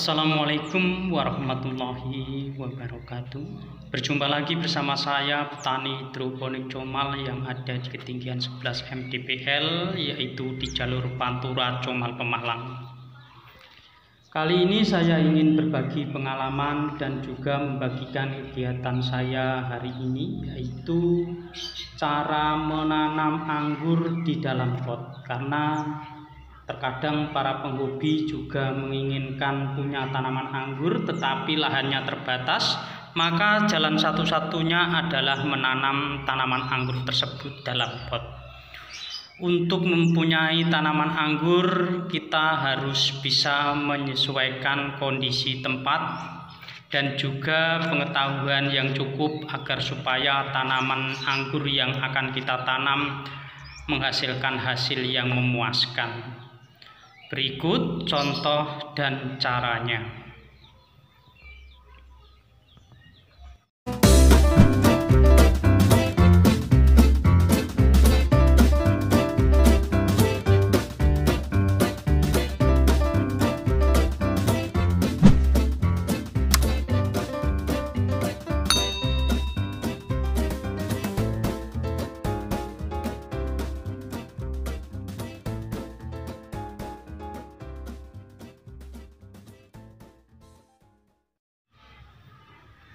Assalamualaikum warahmatullahi wabarakatuh. Berjumpa lagi bersama saya petani hidroponik Comal yang ada di ketinggian 11 mdpl, yaitu di jalur Pantura Comal Pemalang. Kali ini saya ingin berbagi pengalaman dan juga membagikan kegiatan saya hari ini, yaitu cara menanam anggur di dalam pot. Karena terkadang para penghobi juga menginginkan punya tanaman anggur tetapi lahannya terbatas, maka jalan satu-satunya adalah menanam tanaman anggur tersebut dalam pot. Untuk mempunyai tanaman anggur, kita harus bisa menyesuaikan kondisi tempat dan juga pengetahuan yang cukup agar supaya tanaman anggur yang akan kita tanam menghasilkan hasil yang memuaskan. Berikut contoh dan caranya.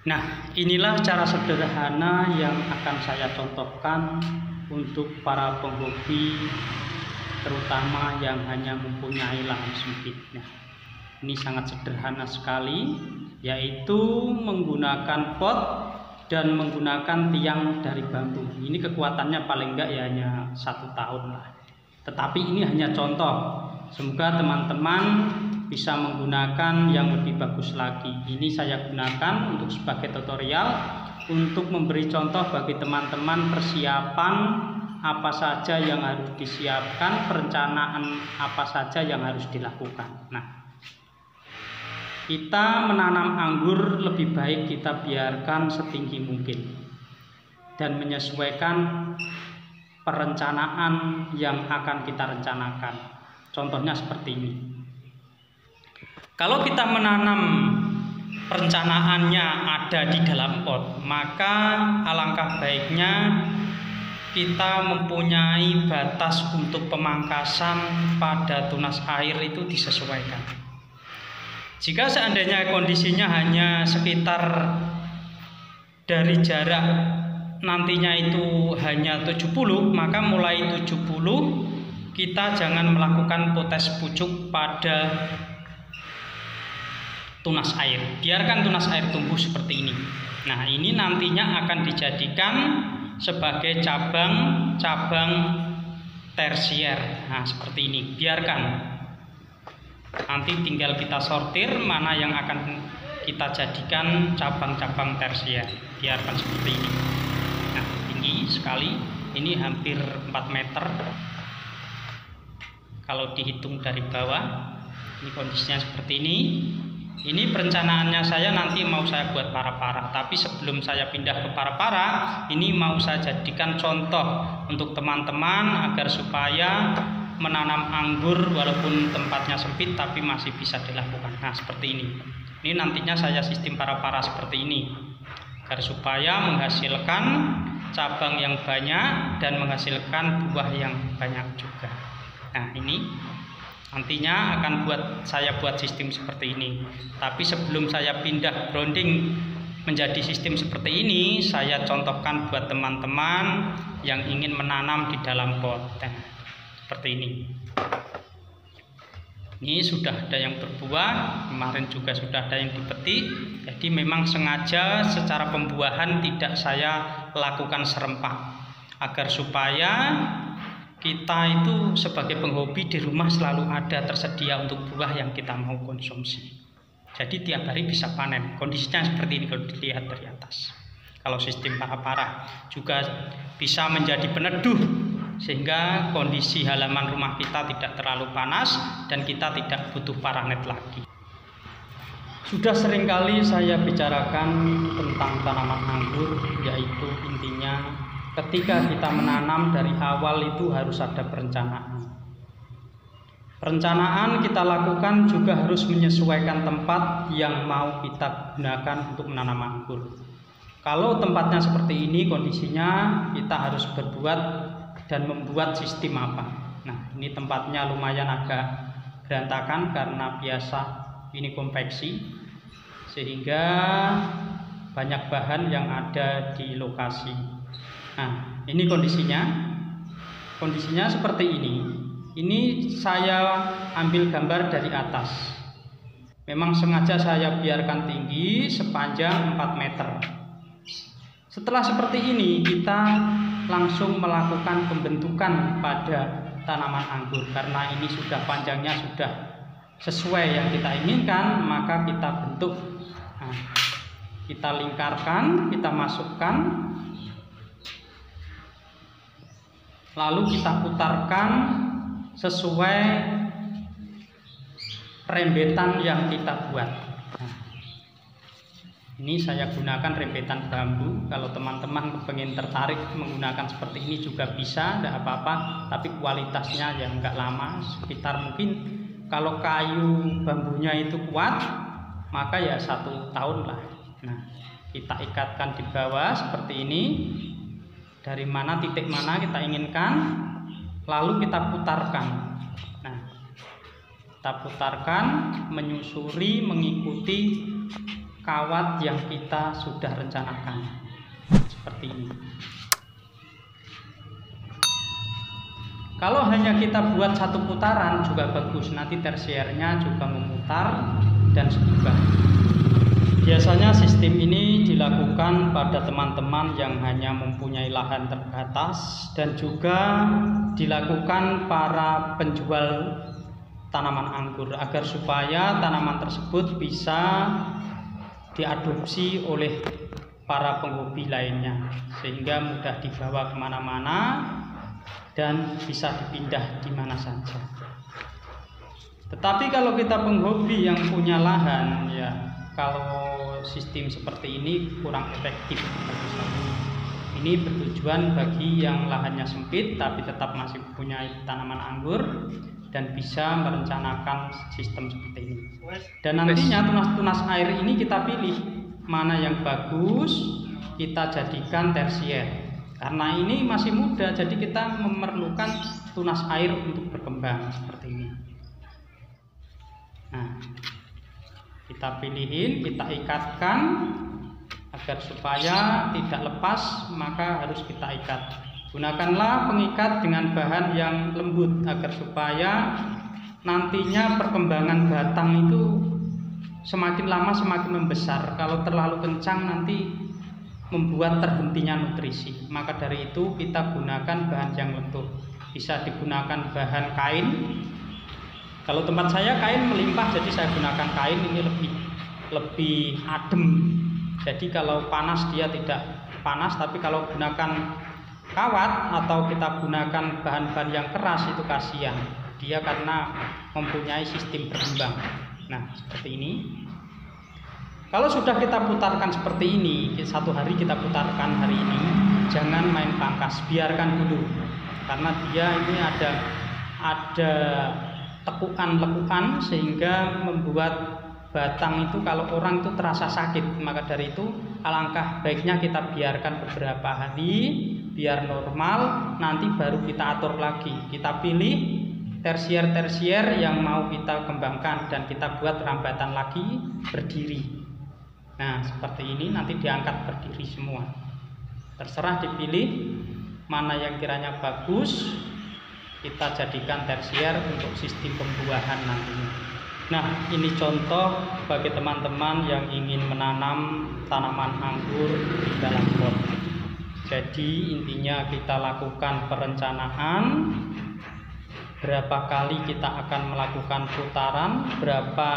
Nah, inilah cara sederhana yang akan saya contohkan untuk para penghobi, terutama yang hanya mempunyai lahan sempit. Nah, ini sangat sederhana sekali, yaitu menggunakan pot dan menggunakan tiang dari bambu. Ini kekuatannya paling enggak ya hanya 1 tahun lah. Tetapi ini hanya contoh. Semoga teman-teman bisa menggunakan yang lebih bagus lagi. Ini saya gunakan untuk sebagai tutorial untuk memberi contoh bagi teman-teman persiapan apa saja yang harus disiapkan, perencanaan apa saja yang harus dilakukan. Nah, kita menanam anggur lebih baik kita biarkan setinggi mungkin dan menyesuaikan perencanaan yang akan kita rencanakan. Contohnya seperti ini. Kalau kita menanam perencanaannya ada di dalam pot, maka alangkah baiknya kita mempunyai batas untuk pemangkasan pada tunas air itu disesuaikan. Jika seandainya kondisinya hanya sekitar dari jarak nantinya itu hanya 70, maka mulai 70 kita jangan melakukan potes pucuk pada tunas air. Biarkan tunas air tumbuh seperti ini. Nah, ini nantinya akan dijadikan sebagai cabang-cabang tersier. Nah, seperti ini. Biarkan. Nanti tinggal kita sortir mana yang akan kita jadikan cabang-cabang tersier. Biarkan seperti ini. Nah, tinggi sekali. Ini hampir 4 meter. Kalau dihitung dari bawah, ini kondisinya seperti ini. Ini perencanaannya saya nanti mau saya buat para-para, tapi sebelum saya pindah ke para-para, ini mau saya jadikan contoh untuk teman-teman agar supaya menanam anggur walaupun tempatnya sempit tapi masih bisa dilakukan. Nah, seperti ini. Ini nantinya saya sistem para-para seperti ini agar supaya menghasilkan cabang yang banyak dan menghasilkan buah yang banyak juga. Nah, ini nantinya akan saya buat sistem seperti ini. Tapi sebelum saya pindah grounding menjadi sistem seperti ini, saya contohkan buat teman-teman yang ingin menanam di dalam pot. Nah, seperti ini. Ini sudah ada yang berbuah, kemarin juga sudah ada yang dipetik. Jadi memang sengaja secara pembuahan tidak saya lakukan serempak agar supaya kita itu sebagai penghobi di rumah selalu ada tersedia untuk buah yang kita mau konsumsi. Jadi tiap hari bisa panen. Kondisinya seperti ini kalau dilihat dari atas. Kalau sistem para-para juga bisa menjadi peneduh sehingga kondisi halaman rumah kita tidak terlalu panas dan kita tidak butuh paranet lagi. Sudah seringkali saya bicarakan tentang tanaman anggur, yaitu intinya ketika kita menanam dari awal itu harus ada perencanaan. Perencanaan kita lakukan juga harus menyesuaikan tempat yang mau kita gunakan untuk menanam anggur. Kalau tempatnya seperti ini kondisinya, kita harus berbuat dan membuat sistem apa. Nah, ini tempatnya lumayan agak berantakan karena biasa ini konveksi, sehingga banyak bahan yang ada di lokasi. Nah, ini kondisinya. Kondisinya seperti ini. Ini saya ambil gambar dari atas. Memang sengaja saya biarkan tinggi sepanjang 4 meter. Setelah seperti ini, kita langsung melakukan pembentukan pada tanaman anggur. Karena ini sudah panjangnya sudah sesuai yang kita inginkan, maka kita bentuk. Nah, kita lingkarkan, kita masukkan, lalu kita putarkan sesuai rembetan yang kita buat. Nah, ini saya gunakan rembetan bambu. Kalau teman-teman pengen tertarik menggunakan seperti ini juga bisa, tidak apa-apa, tapi kualitasnya ya enggak lama, sekitar mungkin kalau kayu bambunya itu kuat maka ya 1 tahun lah. Nah, kita ikatkan di bawah seperti ini, dari mana titik mana kita inginkan, lalu kita putarkan. Nah, kita putarkan menyusuri mengikuti kawat yang kita sudah rencanakan seperti ini. Kalau hanya kita buat 1 putaran juga bagus, nanti tersiernya juga memutar dan sebagainya. Biasanya sistem ini dilakukan pada teman-teman yang hanya mempunyai lahan terbatas, dan juga dilakukan para penjual tanaman anggur agar supaya tanaman tersebut bisa diadopsi oleh para penghobi lainnya, sehingga mudah dibawa kemana-mana dan bisa dipindah di mana saja. Tetapi kalau kita penghobi yang punya lahan, ya kalau sistem seperti ini kurang efektif bagi saya. Ini bertujuan bagi yang lahannya sempit tapi tetap masih punya tanaman anggur dan bisa merencanakan sistem seperti ini. Dan nantinya tunas-tunas air ini kita pilih mana yang bagus, kita jadikan tersier. Karena ini masih muda, jadi kita memerlukan tunas air untuk berkembang seperti ini. Nah, kita pilihin, kita ikatkan agar supaya tidak lepas, maka harus kita ikat. Gunakanlah pengikat dengan bahan yang lembut agar supaya nantinya perkembangan batang itu semakin lama semakin membesar. Kalau terlalu kencang nanti membuat terhentinya nutrisi. Maka dari itu kita gunakan bahan yang lentur. Bisa digunakan bahan kain. Kalau tempat saya kain melimpah, jadi saya gunakan kain. Ini lebih adem. Jadi kalau panas dia tidak panas, tapi kalau gunakan kawat atau kita gunakan bahan-bahan yang keras itu kasihan. Dia karena mempunyai sistem berkembang. Nah, seperti ini. Kalau sudah kita putarkan seperti ini, 1 hari kita putarkan hari ini, jangan main pangkas, biarkan dulu. Karena dia ini ada tekukan-lekukan sehingga membuat batang itu kalau orang itu terasa sakit. Maka dari itu alangkah baiknya kita biarkan beberapa hari biar normal, nanti baru kita atur lagi. Kita pilih tersier-tersier yang mau kita kembangkan dan kita buat rambatan lagi berdiri. Nah, seperti ini nanti diangkat berdiri semua. Terserah dipilih mana yang kiranya bagus, kita jadikan tersier untuk sistem pembuahan nantinya. Nah, ini contoh bagi teman-teman yang ingin menanam tanaman anggur di dalam pot. Jadi intinya kita lakukan perencanaan, berapa kali kita akan melakukan putaran, berapa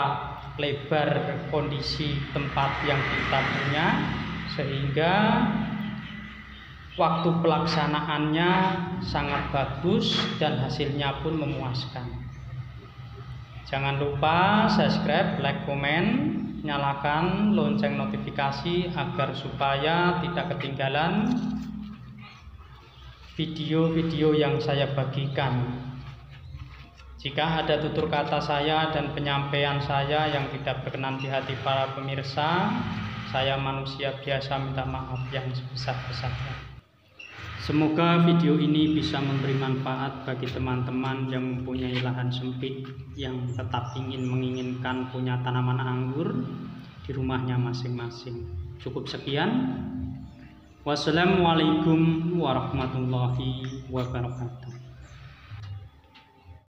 lebar kondisi tempat yang kita punya, sehingga waktu pelaksanaannya sangat bagus dan hasilnya pun memuaskan. Jangan lupa subscribe, like, komen, nyalakan lonceng notifikasi agar supaya tidak ketinggalan video-video yang saya bagikan. Jika ada tutur kata saya dan penyampaian saya yang tidak berkenan di hati para pemirsa, saya manusia biasa minta maaf yang sebesar-besarnya. Semoga video ini bisa memberi manfaat bagi teman-teman yang mempunyai lahan sempit yang tetap menginginkan punya tanaman anggur di rumahnya masing-masing. Cukup sekian. Wassalamualaikum warahmatullahi wabarakatuh.